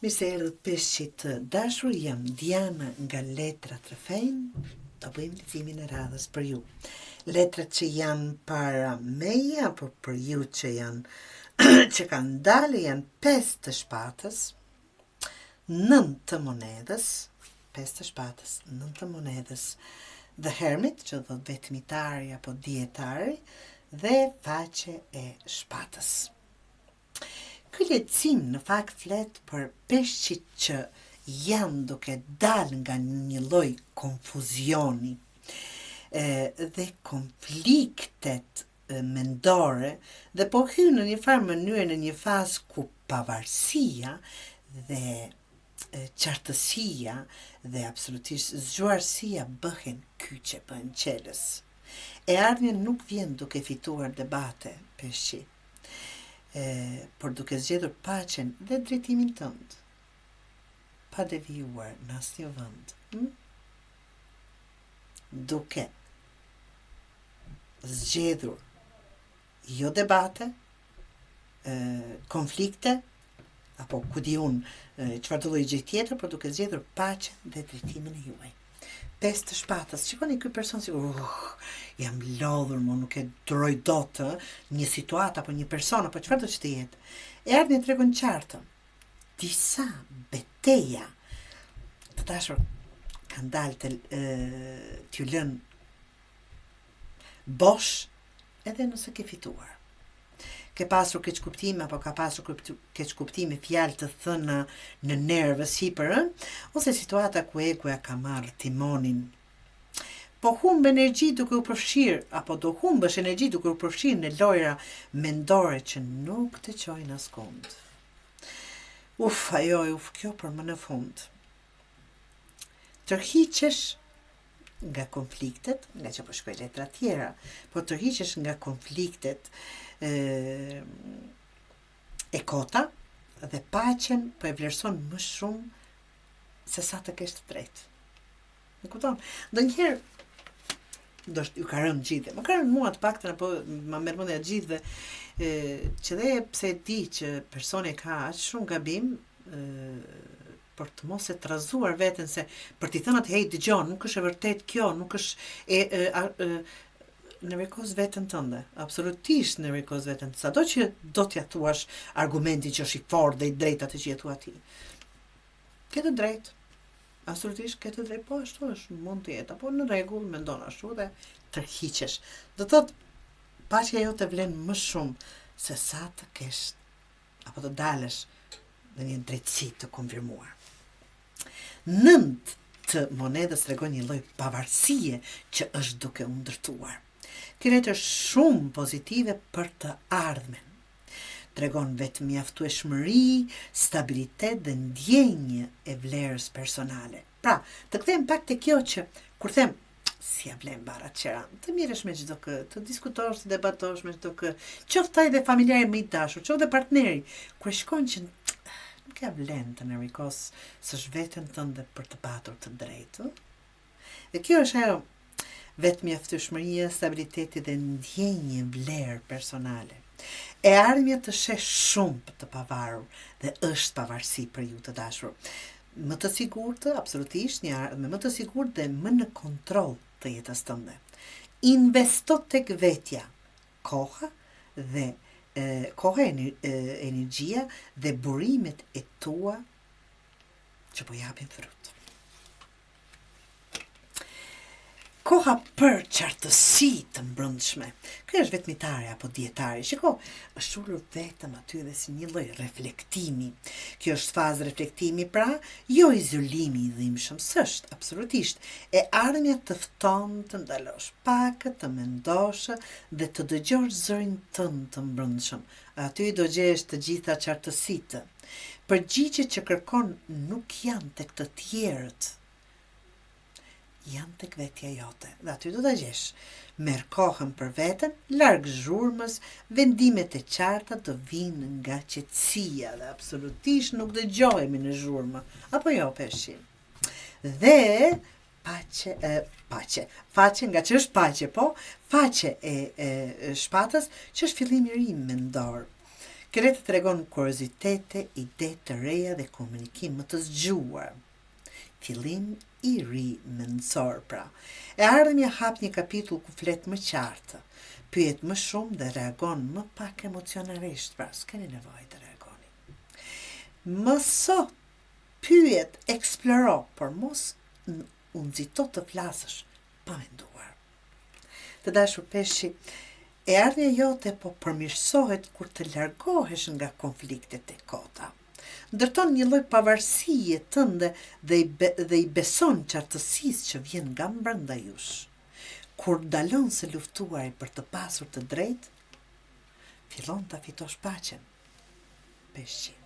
Mirë se erdhët peshqit të dashur, jam Diana nga Letra Trefejnë, do bëjmë leximin e radhës për ju. Letrat që janë para meje, apo për ju që janë që kanë dalë, janë 5 të shpatës, 9 të monedhës, 5 të shpatës, 9 të monedhës, The Hermit, që do të vetmitari apo dietari, dhe faqe e shpatës. Ky lexim në fakt flet për peshqit që janë duke dalë nga një lloj konfuzioni dhe konfliktet mendore dhe po hynë në një farë mënyrë në një fazë ku pavarësia dhe qartësia dhe absolutisht zgjuarësia bëhen kyçe, bëhen qelës. E ardhmja nuk vjen duke fituar debate peshqi, por duke zgjedhur paqen dhe drejtimin tënd, pa devijuar në asnjë vend, duke zgjedhur jo debate, konflikte, apo ku di unë çfarë të lloj gjë tjetër, por duke zgjedhur paqen dhe drejtimin e juaj. 5 të shpatës. Shikoni ky person si jam lodhur, mo nuk e duroj dot një situatë apo një person apo çfarë do të jetë. E ardhmja tregon qartë. Disa beteja të dashur kanë dalë t'ju lën bosh edhe nëse ke fituar. Ke pasur keq kuptime apo ka pasur keq kuptime fjalë të thëna në nervës hipër, ose situata ku egoja ka marrë timonin. Po humb energji duke u përfshirë, apo do humbësh energji duke u përfshirë në lojra mendore që nuk të çojnë askund. Kjo për më në fund. Tërhiqesh nga konfliktet, nga që po shkruaj letra tjera, po tërhiqesh nga konfliktet e kota dhe paqen po e vlerëson më shumë se sa të kesh të drejtë. E kupton? Ndonjëherë ju ka rënë gjithë, më ka rënë mua të paktën apo ma merr mendja gjithëve që dhe pse e di që personi ka aq shumë gabim për të mos e trazuar veten se për t'i thënë atë hey dëgjon, nuk është e vërtet kjo, nuk është nervoz veten tënde, absolutisht nervoz veten. Sado që do t'ja thuash argumentin që është i fortë dhe i drejtë atë që je thua ti. Ke të drejtë. Absolutisht ke të drejtë, po ashtu është, mund të jetë, apo në rregull mendon ashtu dhe tërhiqesh. Do thotë paqja jote vlen më shumë se sa të kesh apo të dalësh në një drejtësi të konfirmuar. 9 të monedhës tregon një lloj pavarësie që është duke u ndërtuar. Ky letër shumë pozitive për të ardhmen. Tregon vetëm mjaftueshmëri, stabilitet dhe ndjenjë e vlerës personale. Pra, të kthejmë pak te kjo që kur them si ja vlen barrat qeran, të mirësh me çdo kë, të diskutosh, të debatosh me çdo kë, qoftë ai dhe familjari më i dashur, qoftë dhe partneri, kur shkon që nuk ja vlen të nervikos s'është veten tënde për të patur të drejtë. Dhe kjo është ajo vetëm mjaftueshmëria, stabiliteti dhe ndjenjë vlerë personale. E ardhmja të shesh shumë për të pavarur dhe është pavarësi për ju të dashur. Më të sigurt, absolutisht një ardhmë më të sigurt dhe më në kontroll të jetës tënde. Investo tek vetja, koha, energjia dhe burimet e tua që po japin frut. Koha për qartësi të mbrëmshme. Ky është vetmitari apo dietari. Shiko, është ulur vetëm aty dhe si një lloj reflektimi. Kjo është fazë reflektimi, pra, jo izolimi i dhimbshëm, s'është absolutisht. E ardhmja të fton të ndalosh pak, të mendosh dhe të dëgjosh zërin tënd të mbrëmshëm. Aty do gjesh të gjitha qartësitë. Përgjigjet që kërkon nuk janë tek të tjerët, janë tek vetja jote. Dhe aty do ta gjesh. Merr kohën për veten, larg zhurmës, vendimet e qarta do vinë nga qetësia dhe absolutisht nuk dëgjohemi në zhurmë. Apo jo, peshqi. Dhe faqe nga që është paqe, po, faqe e shpatës që është fillimi i ri mendor. Kjo letre tregon kuriozitete, ide të reja dhe komunikim më të zgjuar. Fillim i ri mendësor pra. E ardhmja hap një kapitull ku flet më qartë, pyet më shumë dhe reagon më pak emocionalisht, pra s'keni nevojë të reagoni. Mëso, pyet, eksploro, por mos u nxito të flasësh pa menduar. Të dashur peshqi, e ardhmja jote po përmirësohet kur të largohesh nga konfliktet e kota. Ndërton një lloj pavarësie tënde dhe i beson qartësisë që vjen nga brenda jush. Kur dalon së luftuari për të pasur të drejtë, fillon ta fitosh paqen. Peshqi.